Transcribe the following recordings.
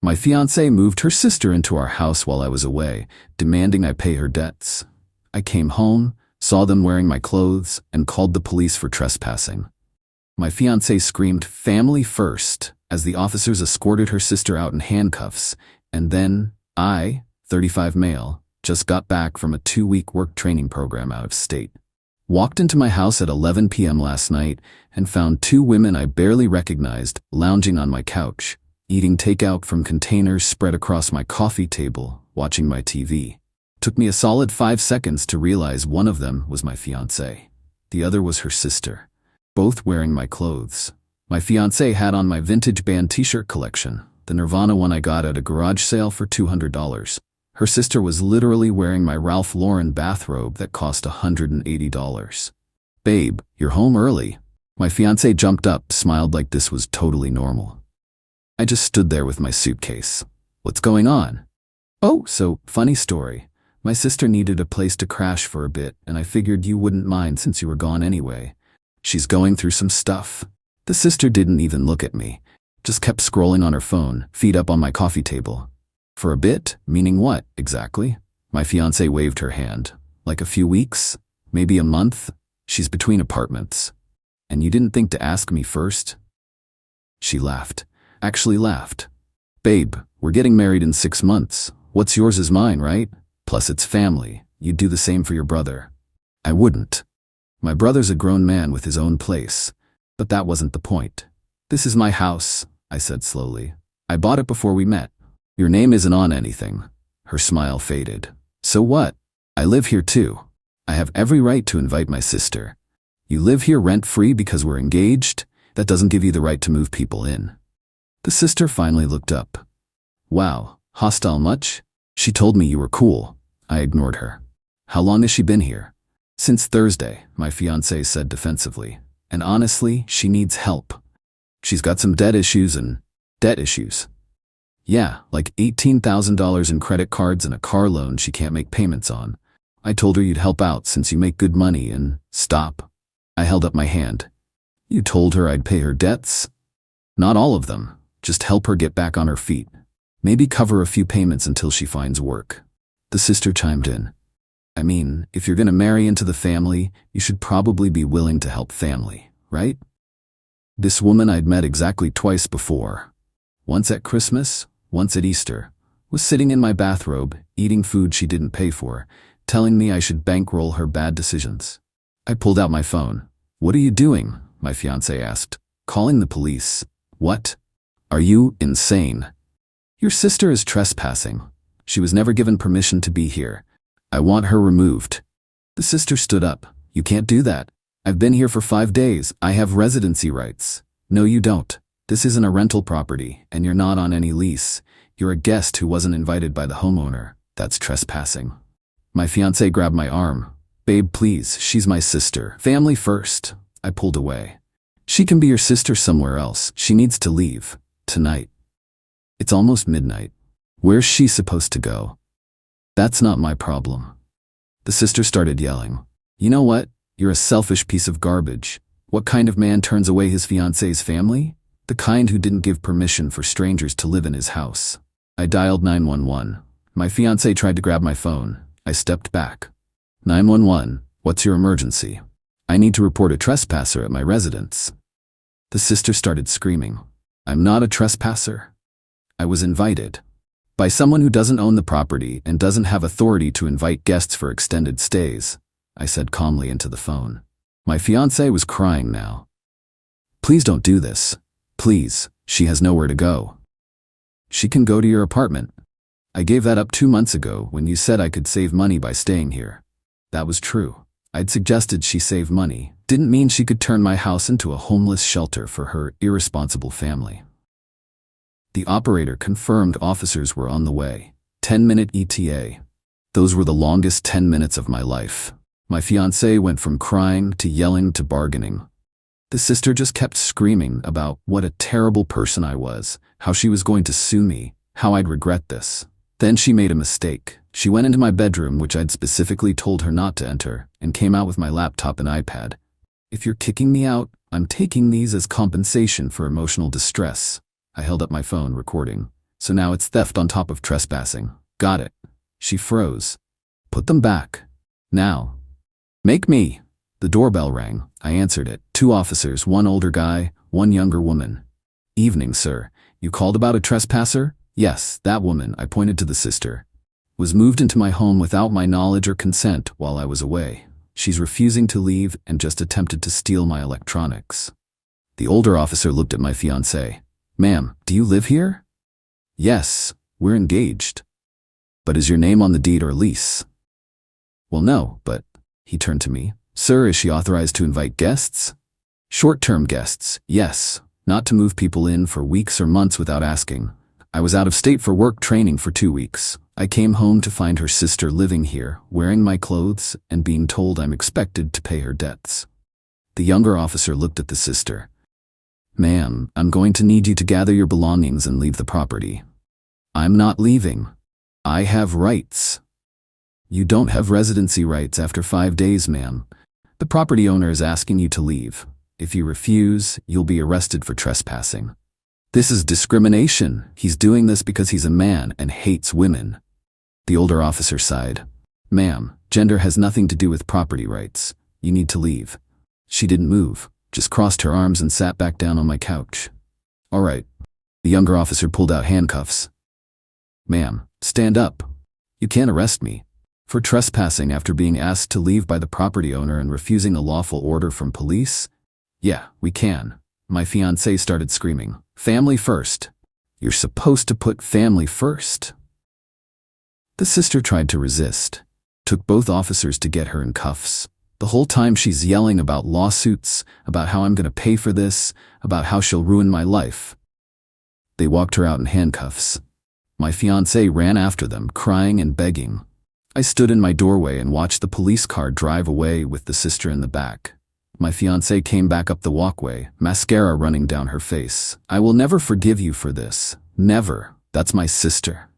My fiancée moved her sister into our house while I was away, demanding I pay her debts. I came home, saw them wearing my clothes, and called the police for trespassing. My fiancée screamed, "Family first," as the officers escorted her sister out in handcuffs, and then I, 35 male, just got back from a 2-week work training program out of state. Walked into my house at 11 p.m. last night and found 2 women I barely recognized lounging on my couch, eating takeout from containers spread across my coffee table, watching my TV. Took me a solid 5 seconds to realize one of them was my fiancée. The other was her sister, both wearing my clothes. My fiancée had on my vintage band t-shirt collection, the Nirvana one I got at a garage sale for $200. Her sister was literally wearing my Ralph Lauren bathrobe that cost $180. "Babe, you're home early." My fiancée jumped up, smiled like this was totally normal. I just stood there with my suitcase. "What's going on?" "Oh, so, funny story. My sister needed a place to crash for a bit, and I figured you wouldn't mind since you were gone anyway. She's going through some stuff." The sister didn't even look at me, just kept scrolling on her phone, feet up on my coffee table. "For a bit? Meaning what, exactly?" My fiancée waved her hand. "Like a few weeks? Maybe a month? She's between apartments. And you didn't think to ask me first?" She laughed. Actually laughed. "Babe, we're getting married in 6 months. What's yours is mine, right? Plus it's family. You'd do the same for your brother." "I wouldn't. My brother's a grown man with his own place. But that wasn't the point. This is my house," I said slowly. "I bought it before we met. Your name isn't on anything." Her smile faded. "So what? I live here too. I have every right to invite my sister. You live here rent-free because we're engaged? That doesn't give you the right to move people in." The sister finally looked up. "Wow, hostile much? She told me you were cool." I ignored her. "How long has she been here?" "Since Thursday," my fiancée said defensively. "And honestly, she needs help. She's got some debt issues and..." "Debt issues?" "Yeah, like $18,000 in credit cards and a car loan she can't make payments on. I told her you'd help out since you make good money and..." "Stop." I held up my hand. "You told her I'd pay her debts?" "Not all of them. Just help her get back on her feet. Maybe cover a few payments until she finds work." The sister chimed in. "I mean, if you're gonna marry into the family, you should probably be willing to help family, right?" This woman I'd met exactly twice before. Once at Christmas, once at Easter, was sitting in my bathrobe, eating food she didn't pay for, telling me I should bankroll her bad decisions. I pulled out my phone. "What are you doing?" my fiancé asked. "Calling the police." "What? Are you insane? Your sister is trespassing. She was never given permission to be here. I want her removed." The sister stood up. "You can't do that. I've been here for 5 days. I have residency rights." "No, you don't. This isn't a rental property, and you're not on any lease. You're a guest who wasn't invited by the homeowner. That's trespassing." My fiancé grabbed my arm. "Babe, please, she's my sister. Family first." I pulled away. "She can be your sister somewhere else. She needs to leave. Tonight." It's almost midnight. Where's she supposed to go? "That's not my problem." The sister started yelling. "You know what? You're a selfish piece of garbage. What kind of man turns away his fiancée's family? The kind who didn't give permission for strangers to live in his house." I dialed 911. My fiancé tried to grab my phone. I stepped back. 911, what's your emergency?" "I need to report a trespasser at my residence." The sister started screaming. "I'm not a trespasser. I was invited by someone who doesn't own the property and doesn't have authority to invite guests for extended stays," I said calmly into the phone. My fiancé was crying now. "Please don't do this. Please, she has nowhere to go." "She can go to your apartment. I gave that up 2 months ago when you said I could save money by staying here." That was true. I'd suggested she save money. Didn't mean she could turn my house into a homeless shelter for her irresponsible family. The operator confirmed officers were on the way. 10-minute ETA. Those were the longest 10 minutes of my life. My fiancé went from crying to yelling to bargaining. The sister just kept screaming about what a terrible person I was, how she was going to sue me, how I'd regret this. Then she made a mistake. She went into my bedroom, which I'd specifically told her not to enter, and came out with my laptop and iPad. "If you're kicking me out, I'm taking these as compensation for emotional distress." I held up my phone, recording. So now it's theft on top of trespassing. Got it. She froze. Put them back. Now. Make me. The doorbell rang. I answered it. 2 officers, 1 older guy, 1 younger woman. Evening, sir. You called about a trespasser? Yes, that woman, I pointed to the sister, was moved into my home without my knowledge or consent while I was away. She's refusing to leave and just attempted to steal my electronics. The older officer looked at my fiancée. Ma'am, do you live here? Yes, we're engaged. But is your name on the deed or lease? Well, no, but, he turned to me. Sir, is she authorized to invite guests? Short-term guests, yes, not to move people in for weeks or months without asking. I was out of state for work training for 2 weeks. I came home to find her sister living here, wearing my clothes and being told I'm expected to pay her debts. The younger officer looked at the sister. Ma'am, I'm going to need you to gather your belongings and leave the property. I'm not leaving. I have rights. You don't have residency rights after 5 days, ma'am. The property owner is asking you to leave. If you refuse, you'll be arrested for trespassing. This is discrimination. He's doing this because he's a man and hates women. The older officer sighed. Ma'am, gender has nothing to do with property rights. You need to leave. She didn't move, just crossed her arms and sat back down on my couch. All right. The younger officer pulled out handcuffs. Ma'am, stand up. You can't arrest me for trespassing after being asked to leave by the property owner and refusing a lawful order from police? Yeah, we can. My fiancée started screaming. Family first. You're supposed to put family first. The sister tried to resist. Took both officers to get her in cuffs. The whole time she's yelling about lawsuits, about how I'm going to pay for this, about how she'll ruin my life. They walked her out in handcuffs. My fiancé ran after them, crying and begging. I stood in my doorway and watched the police car drive away with the sister in the back. My fiancée came back up the walkway, mascara running down her face. I will never forgive you for this. Never. That's my sister.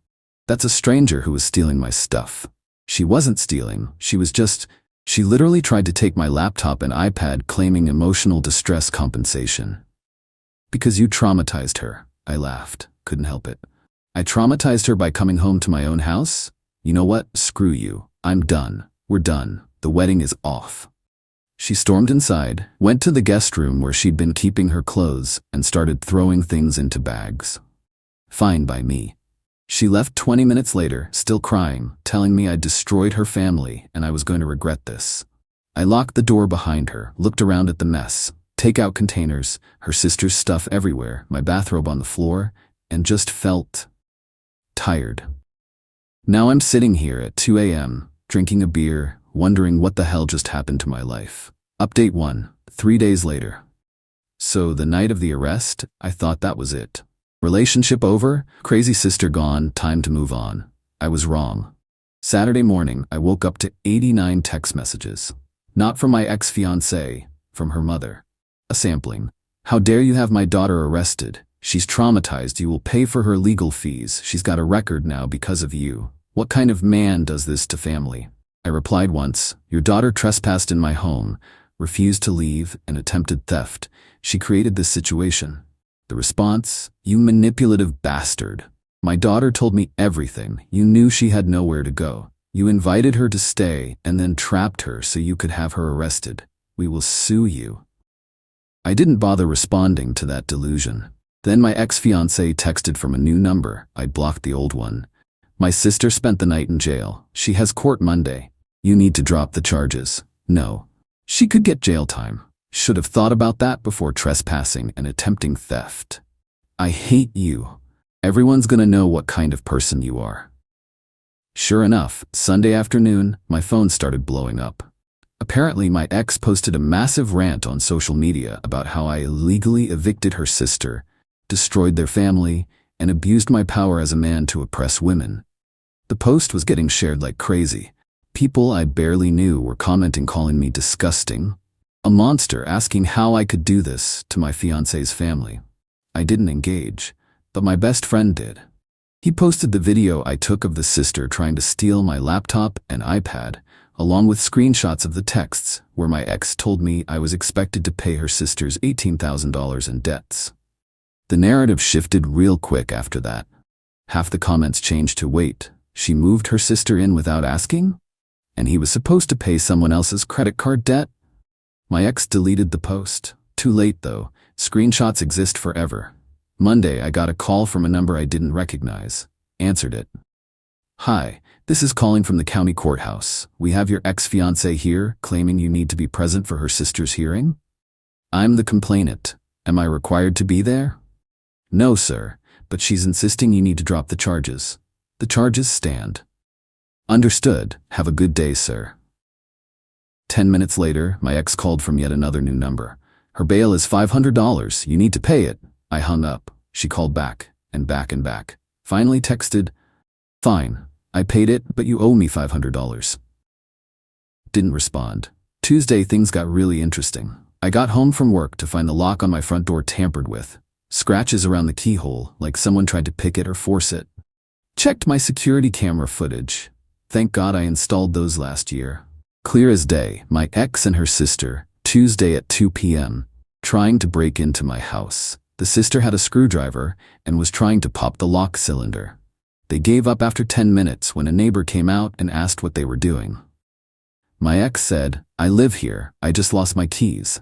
That's a stranger who was stealing my stuff. She wasn't stealing. She literally tried to take my laptop and iPad, claiming emotional distress compensation. Because you traumatized her. I laughed. Couldn't help it. I traumatized her by coming home to my own house? You know what? Screw you. I'm done. We're done. The wedding is off. She stormed inside, went to the guest room where she'd been keeping her clothes, and started throwing things into bags. Fine by me. She left 20 minutes later, still crying, telling me I'd destroyed her family and I was going to regret this. I locked the door behind her, looked around at the mess, takeout containers, her sister's stuff everywhere, my bathrobe on the floor, and just felt tired. Now I'm sitting here at 2 a.m., drinking a beer, wondering what the hell just happened to my life. Update 1, 3 days later. So the night of the arrest, I thought that was it. Relationship over, crazy sister gone, time to move on. I was wrong. Saturday morning, I woke up to 89 text messages. Not from my ex-fiancée, from her mother. A sampling. How dare you have my daughter arrested? She's traumatized. You will pay for her legal fees. She's got a record now because of you. What kind of man does this to family? I replied once, your daughter trespassed in my home, refused to leave, and attempted theft. She created this situation. The response, you manipulative bastard. My daughter told me everything. You knew she had nowhere to go. You invited her to stay and then trapped her so you could have her arrested. We will sue you. I didn't bother responding to that delusion. Then my ex-fiancée texted from a new number. I blocked the old one. My sister spent the night in jail. She has court Monday. You need to drop the charges. No. She could get jail time. Should have thought about that before trespassing and attempting theft. I hate you. Everyone's gonna know what kind of person you are. Sure enough, Sunday afternoon, my phone started blowing up. Apparently, my ex posted a massive rant on social media about how I illegally evicted her sister, destroyed their family, and abused my power as a man to oppress women. The post was getting shared like crazy. People I barely knew were commenting, calling me disgusting, a monster, asking how I could do this to my fiancé's family. I didn't engage, but my best friend did. He posted the video I took of the sister trying to steal my laptop and iPad, along with screenshots of the texts where my ex told me I was expected to pay her sister's $18,000 in debts. The narrative shifted real quick after that. Half the comments changed to wait. She moved her sister in without asking? And he was supposed to pay someone else's credit card debt? My ex deleted the post. Too late though. Screenshots exist forever. Monday, I got a call from a number I didn't recognize. Answered it. Hi, this is calling from the county courthouse. We have your ex-fiancée here, claiming you need to be present for her sister's hearing. I'm the complainant. Am I required to be there? No, sir, but she's insisting you need to drop the charges. The charges stand. Understood. Have a good day, sir. 10 minutes later, my ex called from yet another new number. Her bail is $500. You need to pay it. I hung up. She called back, and back and back. Finally texted, Fine, I paid it, but you owe me $500. Didn't respond. Tuesday, things got really interesting. I got home from work to find the lock on my front door tampered with. Scratches around the keyhole, like someone tried to pick it or force it. Checked my security camera footage. Thank God I installed those last year. Clear as day, my ex and her sister, Tuesday at 2 p.m., trying to break into my house. The sister had a screwdriver and was trying to pop the lock cylinder. They gave up after 10 minutes when a neighbor came out and asked what they were doing. My ex said, I live here, I just lost my keys.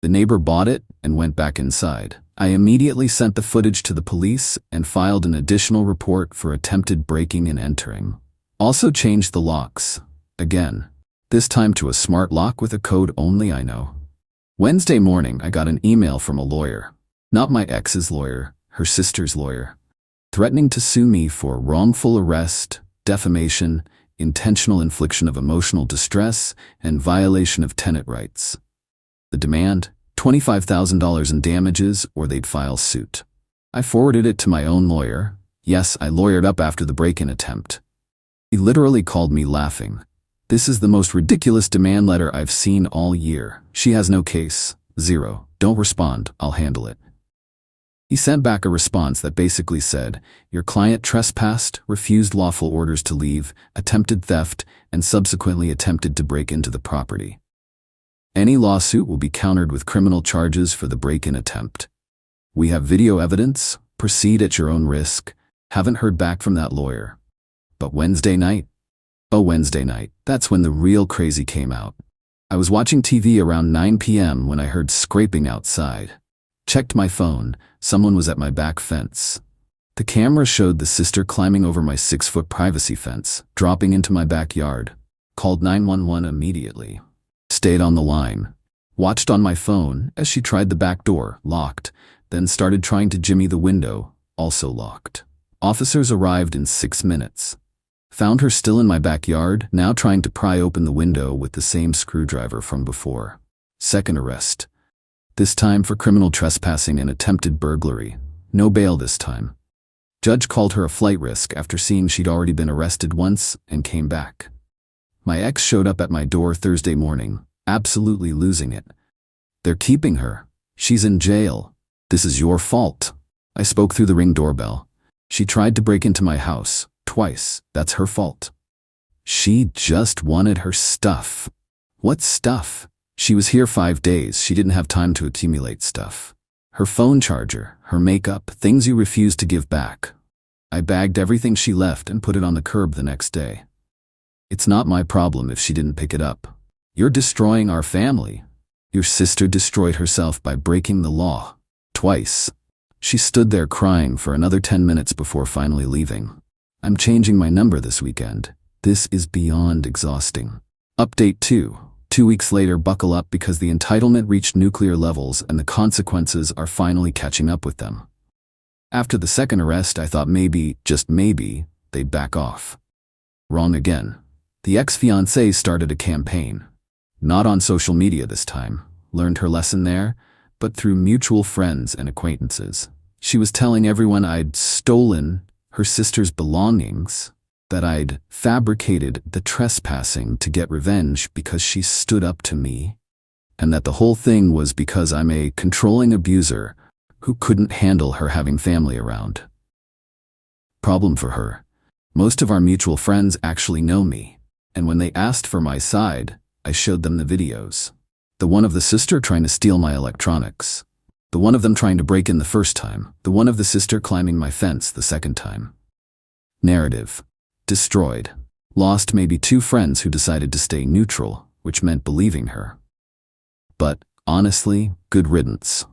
The neighbor bought it and went back inside. I immediately sent the footage to the police and filed an additional report for attempted breaking and entering. Also changed the locks. Again. This time to a smart lock with a code only I know. Wednesday morning, I got an email from a lawyer. Not my ex's lawyer, her sister's lawyer. Threatening to sue me for wrongful arrest, defamation, intentional infliction of emotional distress, and violation of tenant rights. The demand? $25,000 in damages or they'd file suit. I forwarded it to my own lawyer. Yes, I lawyered up after the break-in attempt. He literally called me laughing. This is the most ridiculous demand letter I've seen all year. She has no case. 0. Don't respond. I'll handle it. He sent back a response that basically said, your client trespassed, refused lawful orders to leave, attempted theft, and subsequently attempted to break into the property. Any lawsuit will be countered with criminal charges for the break-in attempt. We have video evidence. Proceed at your own risk. Haven't heard back from that lawyer. But Wednesday night? Oh, Wednesday night. That's when the real crazy came out. I was watching TV around 9 p.m. when I heard scraping outside. Checked my phone. Someone was at my back fence. The camera showed the sister climbing over my 6-foot privacy fence, dropping into my backyard. Called 911 immediately. Stayed on the line. Watched on my phone as she tried the back door, locked, then started trying to jimmy the window, also locked. Officers arrived in 6 minutes. Found her still in my backyard, now trying to pry open the window with the same screwdriver from before. Second arrest. This time for criminal trespassing and attempted burglary. No bail this time. Judge called her a flight risk after seeing she'd already been arrested once and came back. My ex showed up at my door Thursday morning, absolutely losing it. They're keeping her. She's in jail. This is your fault. I spoke through the Ring doorbell. She tried to break into my house, twice. That's her fault. She just wanted her stuff. What stuff? She was here 5 days. She didn't have time to accumulate stuff. Her phone charger, her makeup, things you refused to give back. I bagged everything she left and put it on the curb the next day. It's not my problem if she didn't pick it up. You're destroying our family. Your sister destroyed herself by breaking the law. Twice. She stood there crying for another 10 minutes before finally leaving. I'm changing my number this weekend. This is beyond exhausting. Update 2. 2 weeks later, buckle up because the entitlement reached nuclear levels and the consequences are finally catching up with them. After the second arrest, I thought maybe, just maybe, they'd back off. Wrong again. The ex-fiancée started a campaign. Not on social media this time. Learned her lesson there, but through mutual friends and acquaintances. She was telling everyone I'd stolen her sister's belongings, that I'd fabricated the trespassing to get revenge because she stood up to me, and that the whole thing was because I'm a controlling abuser who couldn't handle her having family around. Problem for her. Most of our mutual friends actually know me, and when they asked for my side, I showed them the videos. The one of the sister trying to steal my electronics. The one of them trying to break in the first time. The one of the sister climbing my fence the second time. Narrative. Destroyed. Lost maybe 2 friends who decided to stay neutral, which meant believing her. But, honestly, good riddance.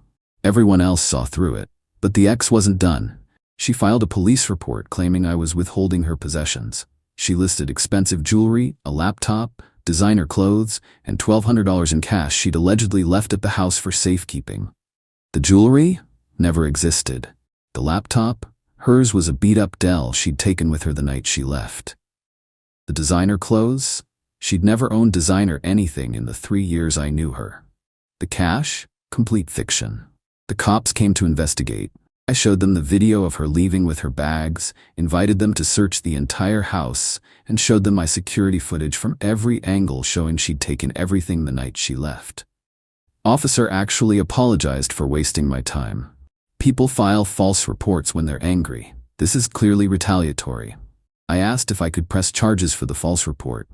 Everyone else saw through it. But the ex wasn't done. She filed a police report claiming I was withholding her possessions. She listed expensive jewelry, a laptop, designer clothes, and $1,200 in cash she'd allegedly left at the house for safekeeping. The jewelry? Never existed. The laptop? Hers was a beat-up Dell she'd taken with her the night she left. The designer clothes? She'd never owned designer anything in the 3 years I knew her. The cash? Complete fiction. The cops came to investigate. I showed them the video of her leaving with her bags, invited them to search the entire house, and showed them my security footage from every angle showing she'd taken everything the night she left. Officer actually apologized for wasting my time. People file false reports when they're angry. This is clearly retaliatory. I asked if I could press charges for the false report.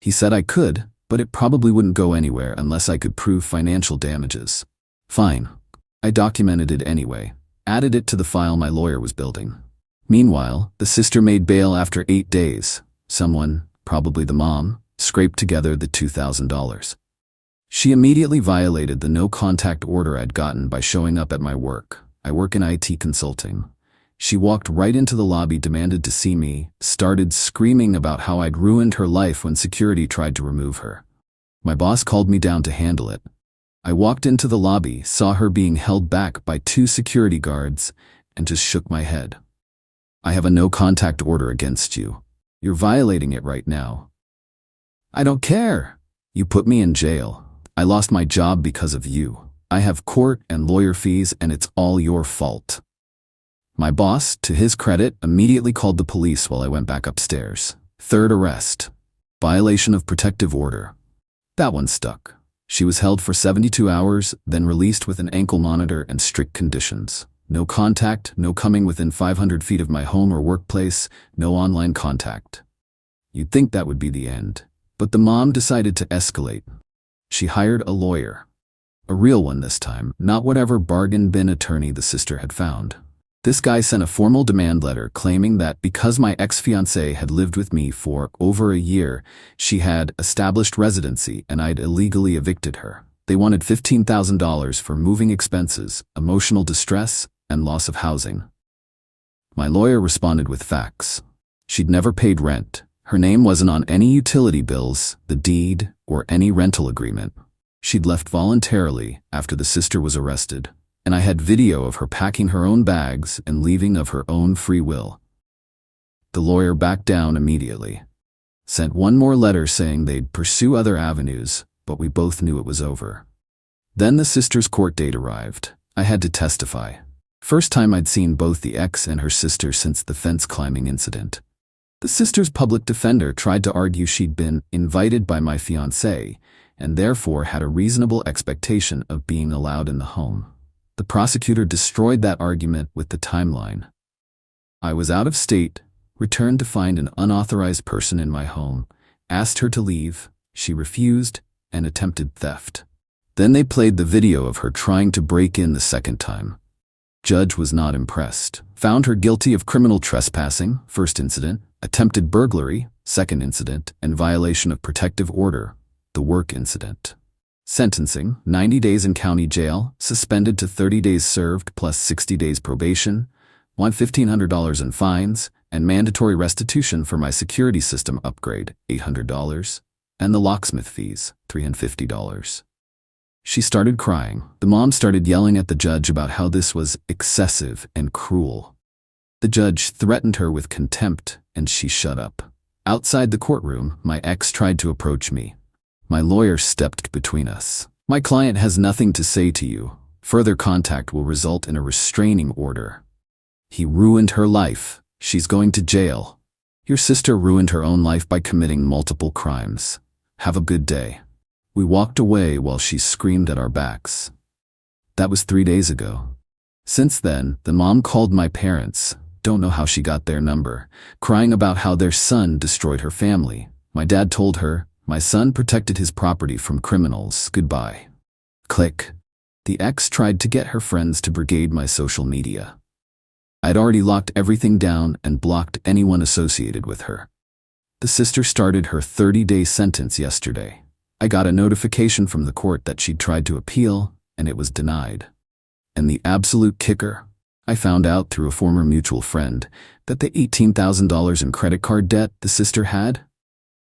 He said I could, but it probably wouldn't go anywhere unless I could prove financial damages. Fine. I documented it anyway. Added it to the file my lawyer was building. Meanwhile, the sister made bail after 8 days. Someone, probably the mom, scraped together the $2,000. She immediately violated the no-contact order I'd gotten by showing up at my work. I work in IT consulting. She walked right into the lobby, demanded to see me, started screaming about how I'd ruined her life when security tried to remove her. My boss called me down to handle it. I walked into the lobby, saw her being held back by 2 security guards, and just shook my head. I have a no-contact order against you. You're violating it right now. I don't care. You put me in jail. I lost my job because of you. I have court and lawyer fees, and it's all your fault. My boss, to his credit, immediately called the police while I went back upstairs. 3rd arrest. Violation of protective order. That one stuck. She was held for 72 hours, then released with an ankle monitor and strict conditions. No contact, no coming within 500 feet of my home or workplace, no online contact. You'd think that would be the end. But the mom decided to escalate. She hired a lawyer. A real one this time, not whatever bargain bin attorney the sister had found. This guy sent a formal demand letter claiming that because my ex-fiancée had lived with me for over a year, she had established residency and I'd illegally evicted her. They wanted $15,000 for moving expenses, emotional distress, and loss of housing. My lawyer responded with facts. She'd never paid rent. Her name wasn't on any utility bills, the deed, or any rental agreement. She'd left voluntarily after the sister was arrested. And I had video of her packing her own bags and leaving of her own free will. The lawyer backed down immediately. Sent one more letter saying they'd pursue other avenues, but we both knew it was over. Then the sister's court date arrived. I had to testify. First time I'd seen both the ex and her sister since the fence climbing incident. The sister's public defender tried to argue she'd been invited by my fiancé and therefore had a reasonable expectation of being allowed in the home. The prosecutor destroyed that argument with the timeline. I was out of state, returned to find an unauthorized person in my home, asked her to leave, she refused, and attempted theft. Then they played the video of her trying to break in the second time. Judge was not impressed. Found her guilty of criminal trespassing, first incident, attempted burglary, second incident, and violation of protective order, the work incident. Sentencing, 90 days in county jail, suspended to 30 days served plus 60 days probation, won $1,500 in fines, and mandatory restitution for my security system upgrade, $800, and the locksmith fees, $350. She started crying. The mom started yelling at the judge about how this was excessive and cruel. The judge threatened her with contempt, and she shut up. Outside the courtroom, my ex tried to approach me. My lawyer stepped between us. My client has nothing to say to you. Further contact will result in a restraining order. He ruined her life. She's going to jail. Your sister ruined her own life by committing multiple crimes. Have a good day. We walked away while she screamed at our backs. That was 3 days ago. Since then, the mom called my parents, don't know how she got their number, crying about how their son destroyed her family. My dad told her, my son protected his property from criminals, goodbye. Click. The ex tried to get her friends to brigade my social media. I'd already locked everything down and blocked anyone associated with her. The sister started her 30-day sentence yesterday. I got a notification from the court that she'd tried to appeal, and it was denied. And the absolute kicker, I found out through a former mutual friend that the $18,000 in credit card debt the sister had,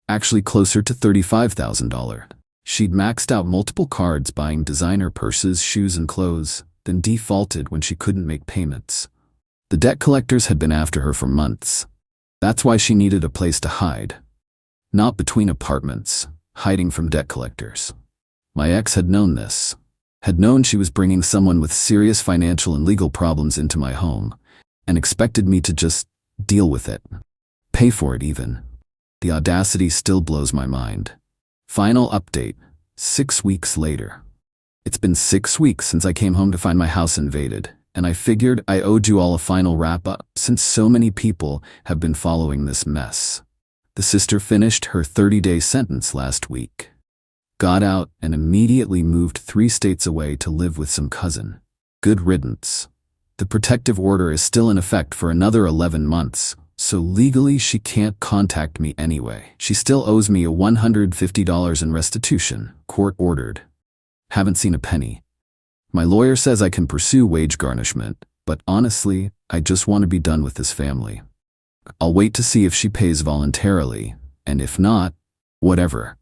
actually closer to $35,000. She'd maxed out multiple cards buying designer purses, shoes, and clothes, then defaulted when she couldn't make payments. The debt collectors had been after her for months. That's why she needed a place to hide. Not between apartments, hiding from debt collectors. My ex had known this. Had known she was bringing someone with serious financial and legal problems into my home, and expected me to just deal with it. Pay for it even. The audacity still blows my mind. Final update, 6 weeks later. It's been 6 weeks since I came home to find my house invaded, and I figured I owed you all a final wrap-up since so many people have been following this mess. The sister finished her 30-day sentence last week. Got out and immediately moved 3 states away to live with some cousin. Good riddance. The protective order is still in effect for another 11 months, so legally she can't contact me anyway. She still owes me a $150 in restitution, court ordered. Haven't seen a penny. My lawyer says I can pursue wage garnishment, but honestly, I just want to be done with this family. I'll wait to see if she pays voluntarily, and if not, whatever.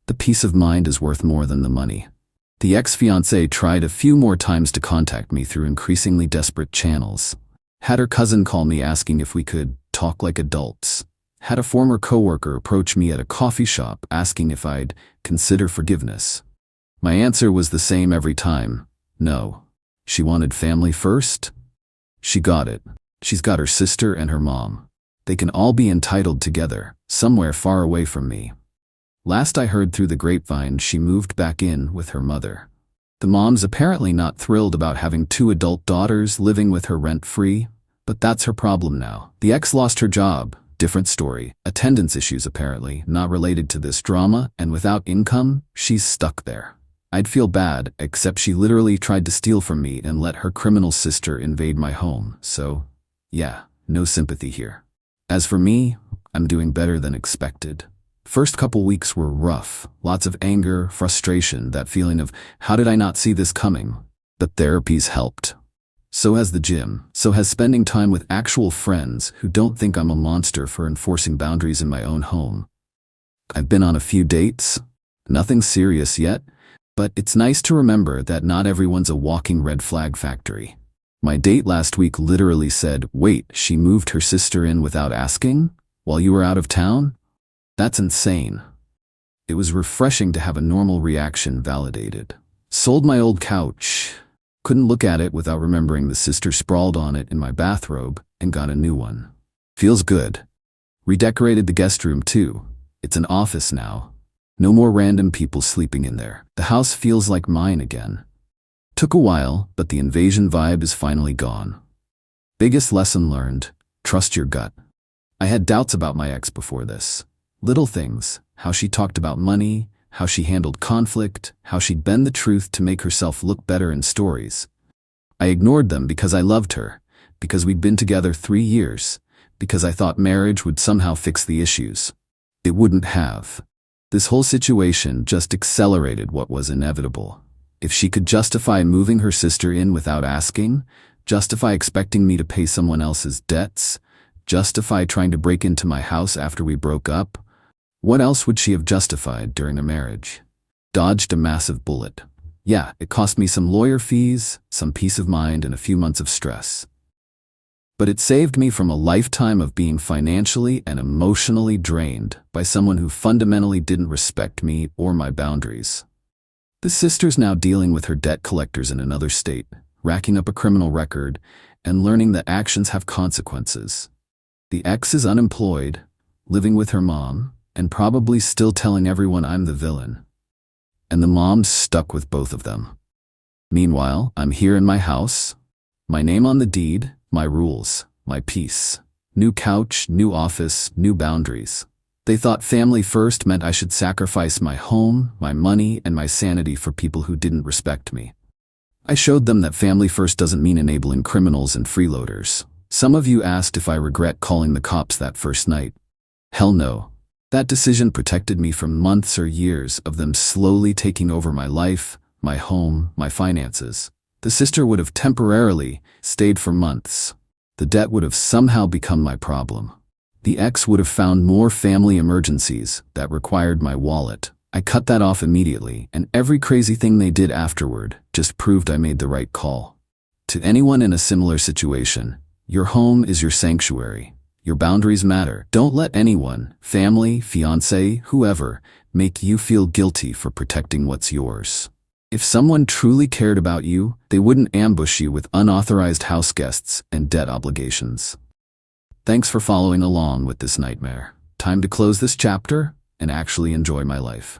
The peace of mind is worth more than the money. The ex-fiancée tried a few more times to contact me through increasingly desperate channels. Had her cousin call me asking if we could talk like adults. Had a former coworker approach me at a coffee shop asking if I'd consider forgiveness. My answer was the same every time. No. She wanted family first? She got it. She's got her sister and her mom. They can all be entitled together, somewhere far away from me. Last I heard through the grapevine, she moved back in with her mother. The mom's apparently not thrilled about having 2 adult daughters living with her rent-free, but that's her problem now. The ex lost her job, different story. Attendance issues apparently, not related to this drama, and without income, she's stuck there. I'd feel bad, except she literally tried to steal from me and let her criminal sister invade my home, so, yeah, no sympathy here. As for me, I'm doing better than expected. First couple weeks were rough, lots of anger, frustration, that feeling of, how did I not see this coming? But therapy's helped. So has the gym, so has spending time with actual friends who don't think I'm a monster for enforcing boundaries in my own home. I've been on a few dates, nothing serious yet, but it's nice to remember that not everyone's a walking red flag factory. My date last week literally said, "Wait, she moved her sister in without asking? While you were out of town?" That's insane. It was refreshing to have a normal reaction validated. Sold my old couch. Couldn't look at it without remembering the sister sprawled on it in my bathrobe, and got a new one. Feels good. Redecorated the guest room too. It's an office now. No more random people sleeping in there. The house feels like mine again. Took a while, but the invasion vibe is finally gone. Biggest lesson learned, trust your gut. I had doubts about my ex before this. Little things, how she talked about money, how she handled conflict, how she'd bend the truth to make herself look better in stories. I ignored them because I loved her, because we'd been together 3 years, because I thought marriage would somehow fix the issues. It wouldn't have. This whole situation just accelerated what was inevitable. If she could justify moving her sister in without asking, justify expecting me to pay someone else's debts, justify trying to break into my house after we broke up, what else would she have justified during a marriage? Dodged a massive bullet. Yeah, it cost me some lawyer fees, some peace of mind, and a few months of stress. But it saved me from a lifetime of being financially and emotionally drained by someone who fundamentally didn't respect me or my boundaries. The sister's now dealing with her debt collectors in another state, racking up a criminal record, and learning that actions have consequences. The ex is unemployed, living with her mom, and probably still telling everyone I'm the villain. And the mom's stuck with both of them. Meanwhile, I'm here in my house, my name on the deed, my rules, my peace. New couch, new office, new boundaries. They thought family first meant I should sacrifice my home, my money, and my sanity for people who didn't respect me. I showed them that family first doesn't mean enabling criminals and freeloaders. Some of you asked if I regret calling the cops that first night. Hell no. That decision protected me from months or years of them slowly taking over my life, my home, my finances. The sister would have temporarily stayed for months. The debt would have somehow become my problem. The ex would have found more family emergencies that required my wallet. I cut that off immediately, and every crazy thing they did afterward just proved I made the right call. To anyone in a similar situation, your home is your sanctuary. Your boundaries matter. Don't let anyone, family, fiancé, whoever, make you feel guilty for protecting what's yours. If someone truly cared about you, they wouldn't ambush you with unauthorized house guests and debt obligations. Thanks for following along with this nightmare. Time to close this chapter and actually enjoy my life.